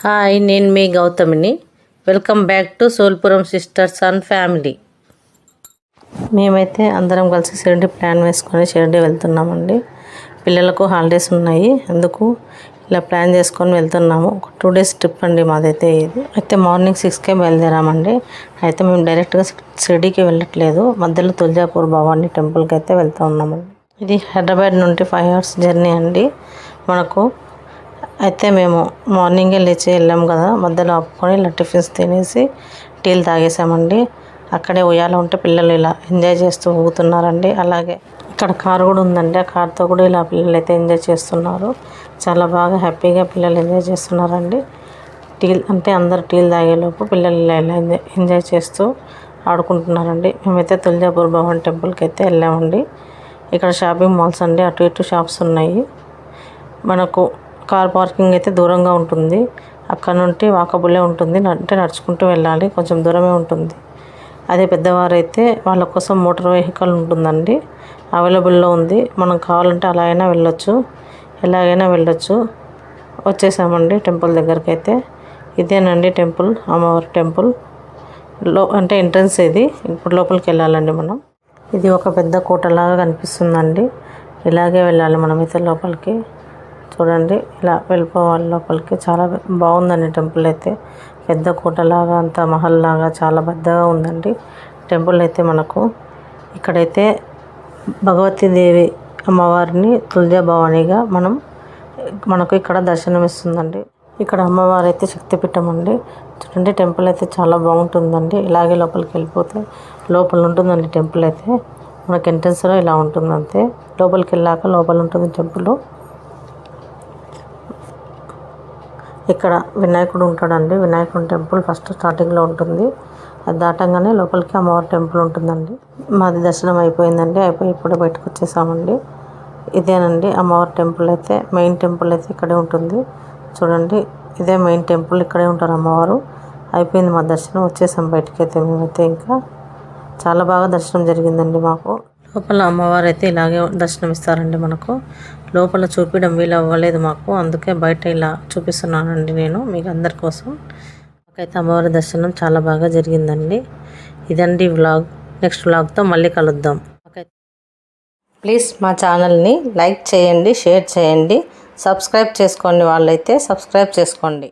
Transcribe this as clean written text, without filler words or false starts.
Hi, నేను మీ గౌతమిని. Welcome back to Solpuram sisters and family. మేమైతే అందరం కలిసి షిరిడి ప్లాన్ వేసుకొని షిరిడి వెళ్తున్నామండి. పిల్లలకు హాలిడేస్ ఉన్నాయి, అందుకు ఇలా ప్లాన్ చేసుకొని వెళ్తున్నాము. 2 days ట్రిప్ అండి మాదైతే. ఇది అయితే మార్నింగ్ 6కే బయలుదేరామండి. అయితే మేము డైరెక్ట్గా షిరిడికి వెళ్ళట్లేదు, మధ్యలో తులజాపూర్ భవానీ టెంపుల్కి అయితే వెళ్తూ ఉన్నామండి. ఇది హైదరాబాద్ నుండి 5 hours జర్నీ అండి మనకు. అయితే మేము మార్నింగే లేచి వెళ్ళాము కదా, మధ్యలో ఆపుకొని ఇలా టిఫిన్స్ తినేసి టీలు తాగేసామండి. అక్కడే ఉయ్యాల ఉంటే పిల్లలు ఇలా ఎంజాయ్ చేస్తూ ఊగుతున్నారండి. అలాగే ఇక్కడ కారు కూడా ఉందండి, ఆ కార్తో కూడా ఇలా పిల్లలు అయితే ఎంజాయ్ చేస్తున్నారు. చాలా బాగా హ్యాపీగా పిల్లలు ఎంజాయ్ చేస్తున్నారండి. టీలు అంటే అందరు టీలు తాగేలోపు పిల్లలు ఇలా ఎంజాయ్ చేస్తూ ఆడుకుంటున్నారండి. మేమైతే తులజాపూర్ భవన్ టెంపుల్కి అయితే వెళ్ళామండి. ఇక్కడ షాపింగ్ మాల్స్ అండి, అటు ఇటు షాప్స్ ఉన్నాయి. మనకు కార్ పార్కింగ్ అయితే దూరంగా ఉంటుంది, అక్కడ నుండి వాకబుల్లే ఉంటుంది, అంటే నడుచుకుంటూ వెళ్ళాలి, కొంచెం దూరమే ఉంటుంది. అదే పెద్దవారైతే వాళ్ళ కోసం మోటార్ వెహికల్ ఉంటుందండి, అవైలబుల్లో ఉంది. మనం కావాలంటే అలా అయినా వెళ్ళొచ్చు, ఎలాగైనా వెళ్ళొచ్చు. వచ్చేసామండి టెంపుల్ దగ్గరికి అయితే. ఇదేనండి టెంపుల్, అమ్మవారి టెంపుల్ అంటే ఎంట్రన్స్ ఇది. ఇప్పుడు లోపలికి వెళ్ళాలండి మనం. ఇది ఒక పెద్ద కోటలాగా కనిపిస్తుందండి, ఇలాగే వెళ్ళాలి మనమైతే లోపలికి. చూడండి, ఇలా వెళ్ళిపోవాలి లోపలికి. చాలా బాగుందండి టెంపుల్ అయితే. పెద్ద కోటలాగా, అంత మహల్ లాగా చాలా పెద్దగా ఉందండి టెంపుల్ అయితే మనకు. ఇక్కడైతే భగవతీదేవి అమ్మవారిని తులజా భవానీగా మనకు ఇక్కడ దర్శనం ఇస్తుందండి. ఇక్కడ అమ్మవారు అయితే శక్తిపీఠం అండి. చూడండి, టెంపుల్ అయితే చాలా బాగుంటుందండి. ఇలాగే లోపలికి వెళ్ళిపోతే లోపల ఉంటుందండి టెంపుల్ అయితే. మనకు ఎంట్రన్స్లో ఇలా ఉంటుంది అంతే, లోపలికి వెళ్ళాక లోపల ఉంటుంది టెంపుల్. ఇక్కడ వినాయకుడు ఉంటాడండి, వినాయకుడి టెంపుల్ ఫస్ట్ స్టార్టింగ్లో ఉంటుంది. అది దాటంగానే లోపలికి అమ్మవారి టెంపుల్ ఉంటుందండి. మాది దర్శనం అయిపోయిందండి, అయిపోయి ఇప్పుడే బయటకు వచ్చేసామండి. ఇదేనండి అమ్మవారి టెంపుల్ అయితే. మెయిన్ టెంపుల్ అయితే ఇక్కడే ఉంటుంది. చూడండి, ఇదే మెయిన్ టెంపుల్, ఇక్కడే ఉంటారు అమ్మవారు. అయిపోయింది మా దర్శనం, వచ్చేసాం బయటకి అయితే. మేమైతే ఇంకా చాలా బాగా దర్శనం జరిగిందండి మాకు. లోపల అమ్మవారు అయితే ఇలాగే దర్శనం ఇస్తారండి మనకు. లోపల చూపించడం వీలు అవ్వలేదు మాకు, అందుకే బయట ఇలా చూపిస్తున్నానండి నేను మీకు అందరి కోసం. నాకైతే అమ్మవారి దర్శనం చాలా బాగా జరిగిందండి. ఇదండి వ్లాగ్. నెక్స్ట్ వ్లాగ్తో మళ్ళీ కలుద్దాం. ప్లీజ్ మా ఛానల్ని లైక్ చేయండి, షేర్ చేయండి, సబ్స్క్రైబ్ చేసుకోండి. వాళ్ళైతే సబ్స్క్రైబ్ చేసుకోండి.